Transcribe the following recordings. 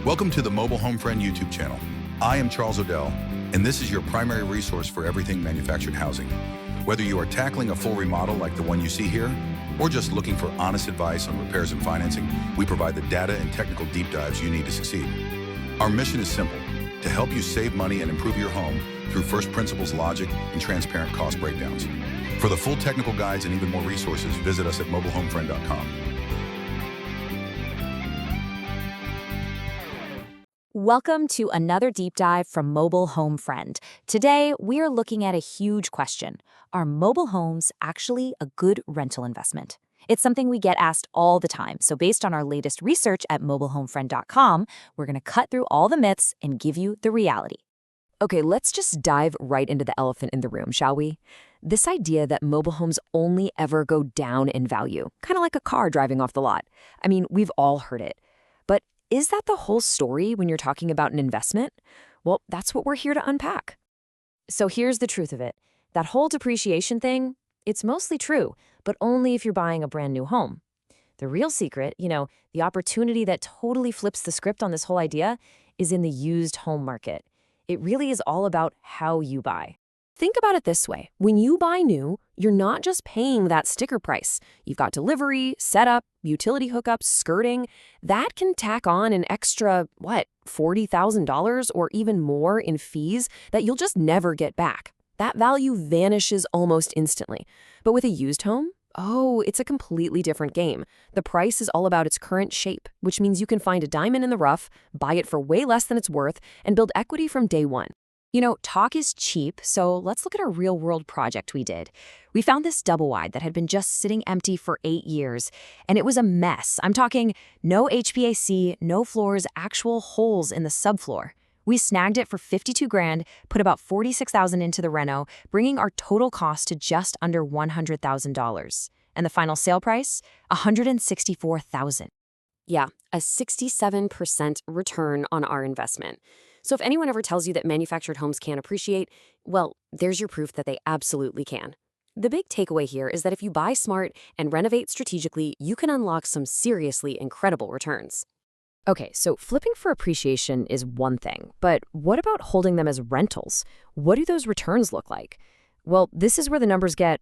Welcome to the Mobile Home Friend YouTube channel. I am Charles Odell, and this is your primary resource for everything manufactured housing. Whether you are tackling a full remodel like the one you see here, or just looking for honest advice on repairs and financing, we provide the data and technical deep dives you need to succeed. Our mission is simple: to help you save money and improve your home through first principles logic and transparent cost breakdowns. For the full technical guides and even more resources, visit us at mobilehomefriend.com. Welcome to another deep dive from Mobile Home Friend. Today, we are looking at a huge question. Are mobile homes actually a good rental investment? It's something we get asked all the time, so based on our latest research at mobilehomefriend.com, we're going to cut through all the myths and give you the reality. Okay, let's just dive right into the elephant in the room, shall we? This idea that mobile homes only ever go down in value, kind of like a car driving off the lot. I mean, we've all heard it. But is that the whole story when you're talking about an investment? Well, that's what we're here to unpack. So here's the truth of it. That whole depreciation thing, it's mostly true, but only if you're buying a brand new home. The real secret, the opportunity that totally flips the script on this whole idea, is in the used home market. It really is all about how you buy. Think about it this way. When you buy new, you're not just paying that sticker price. You've got delivery, setup, utility hookups, skirting. That can tack on an extra, $40,000 or even more in fees that you'll just never get back. That value vanishes almost instantly. But with a used home, it's a completely different game. The price is all about its current shape, which means you can find a diamond in the rough, buy it for way less than it's worth, and build equity from day one. Talk is cheap, so let's look at a real-world project we did. We found this double-wide that had been just sitting empty for 8 years, and it was a mess. I'm talking no HVAC, no floors, actual holes in the subfloor. We snagged it for $52,000, put about $46,000 into the reno, bringing our total cost to just under $100,000. And the final sale price? $164,000. Yeah, a 67% return on our investment. So if anyone ever tells you that manufactured homes can't appreciate, well, there's your proof that they absolutely can. The big takeaway here is that if you buy smart and renovate strategically, you can unlock some seriously incredible returns. Okay, so flipping for appreciation is one thing, but what about holding them as rentals? What do those returns look like? Well, this is where the numbers get,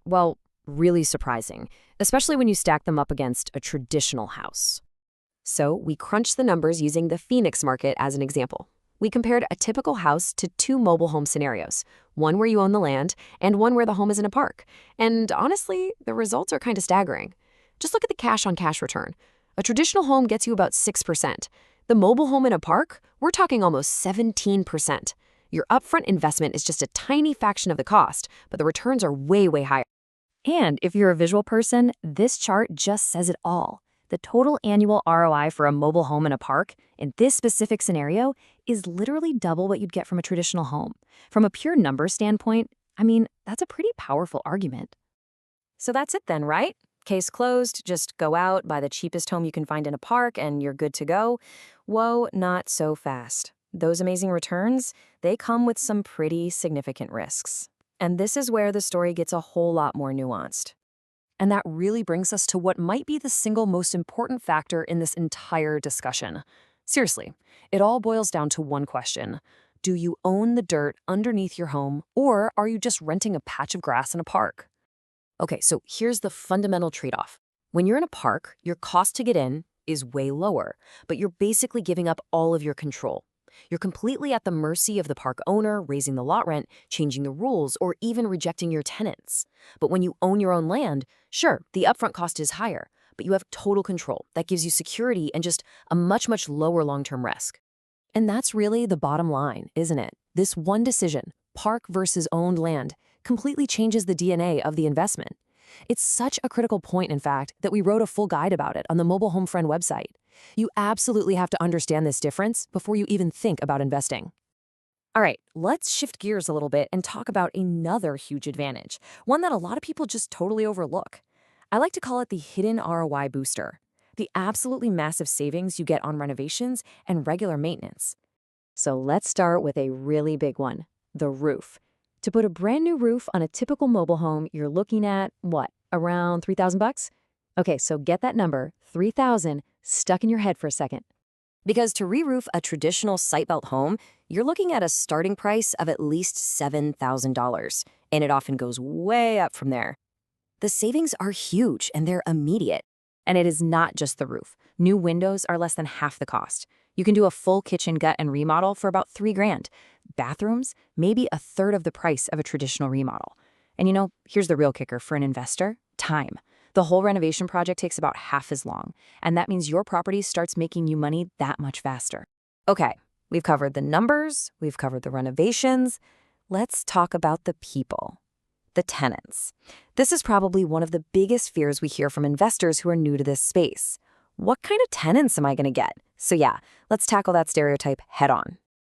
really surprising, especially when you stack them up against a traditional house. So we crunched the numbers using the Phoenix market as an example. We compared a typical house to 2 mobile home scenarios, one where you own the land and one where the home is in a park. And honestly, the results are kind of staggering. Just look at the cash-on-cash return. A traditional home gets you about 6%. The mobile home in a park, we're talking almost 17%. Your upfront investment is just a tiny fraction of the cost, but the returns are way, way higher. And if you're a visual person, this chart just says it all. The total annual ROI for a mobile home in a park, in this specific scenario, is literally double what you'd get from a traditional home. From a pure numbers standpoint, that's a pretty powerful argument. So that's it then, right? Case closed, just go out, buy the cheapest home you can find in a park, and you're good to go. Whoa, not so fast. Those amazing returns, they come with some pretty significant risks. And this is where the story gets a whole lot more nuanced. And that really brings us to what might be the single most important factor in this entire discussion. Seriously, it all boils down to one question. Do you own the dirt underneath your home, or are you just renting a patch of grass in a park? Okay, so here's the fundamental trade-off. When you're in a park, your cost to get in is way lower, but you're basically giving up all of your control. You're completely at the mercy of the park owner, raising the lot rent, changing the rules, or even rejecting your tenants. But when you own your own land, sure, the upfront cost is higher, but you have total control. That gives you security and just a much, much lower long-term risk. And that's really the bottom line, isn't it? This one decision, park versus owned land, completely changes the DNA of the investment. It's such a critical point, in fact, that we wrote a full guide about it on the Mobile Home Friend website. You absolutely have to understand this difference before you even think about investing. All right, let's shift gears a little bit and talk about another huge advantage, one that a lot of people just totally overlook. I like to call it the hidden ROI booster, the absolutely massive savings you get on renovations and regular maintenance. So let's start with a really big one, the roof. To put a brand new roof on a typical mobile home, you're looking at, around $3,000? Okay, so get that number, $3,000, stuck in your head for a second. Because to re-roof a traditional site-built home, you're looking at a starting price of at least $7,000, and it often goes way up from there. The savings are huge and they're immediate. And it is not just the roof. New windows are less than half the cost. You can do a full kitchen gut and remodel for about $3,000. Bathrooms, maybe a third of the price of a traditional remodel. And here's the real kicker for an investor: time. The whole renovation project takes about half as long, and that means your property starts making you money that much faster. Okay, we've covered the numbers, we've covered the renovations. Let's talk about the people. The tenants. This is probably one of the biggest fears we hear from investors who are new to this space. What kind of tenants am I going to get? So yeah, let's tackle that stereotype head on.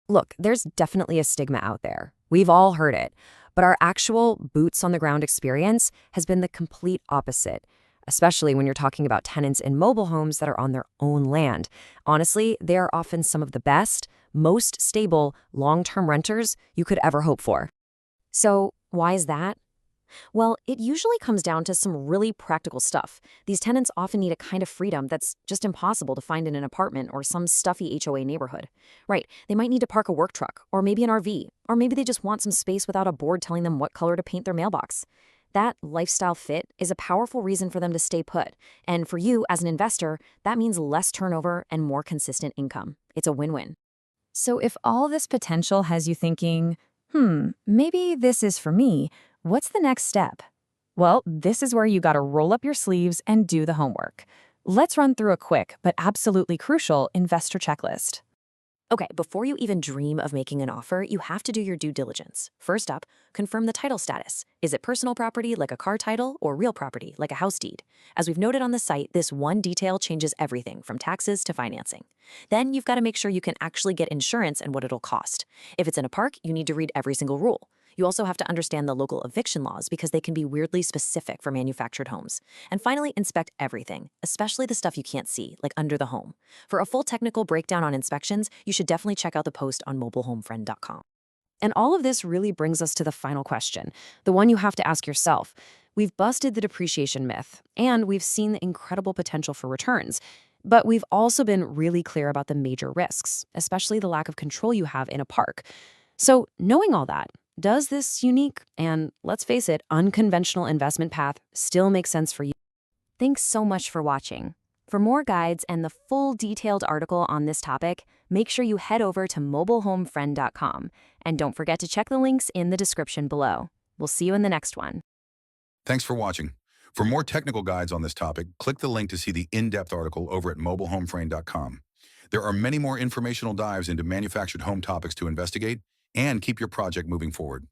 Look, there's definitely a stigma out there. We've all heard it. But our actual boots-on-the-ground experience has been the complete opposite, especially when you're talking about tenants in mobile homes that are on their own land. Honestly, they are often some of the best, most stable, long-term renters you could ever hope for. So why is that? Well, it usually comes down to some really practical stuff. These tenants often need a kind of freedom that's just impossible to find in an apartment or some stuffy HOA neighborhood. Right, they might need to park a work truck, or maybe an RV, or maybe they just want some space without a board telling them what color to paint their mailbox. That lifestyle fit is a powerful reason for them to stay put. And for you, as an investor, that means less turnover and more consistent income. It's a win-win. So if all this potential has you thinking, maybe this is for me, what's the next step? Well, this is where you gotta roll up your sleeves and do the homework. Let's run through a quick, but absolutely crucial investor checklist. Okay, before you even dream of making an offer, you have to do your due diligence. First up, confirm the title status. Is it personal property like a car title or real property like a house deed? As we've noted on the site, this one detail changes everything from taxes to financing. Then you've got to make sure you can actually get insurance and what it'll cost. If it's in a park, you need to read every single rule. You also have to understand the local eviction laws because they can be weirdly specific for manufactured homes. And finally, inspect everything, especially the stuff you can't see, like under the home. For a full technical breakdown on inspections, you should definitely check out the post on mobilehomefriend.com. And all of this really brings us to the final question, the one you have to ask yourself. We've busted the depreciation myth, and we've seen the incredible potential for returns. But we've also been really clear about the major risks, especially the lack of control you have in a park. So knowing all that, does this unique and, let's face it, unconventional investment path still make sense for you? Thanks so much for watching. For more guides and the full detailed article on this topic, make sure you head over to mobilehomefriend.com. And don't forget to check the links in the description below. We'll see you in the next one. Thanks for watching. For more technical guides on this topic, click the link to see the in-depth article over at mobilehomefriend.com. There are many more informational dives into manufactured home topics to investigate and keep your project moving forward.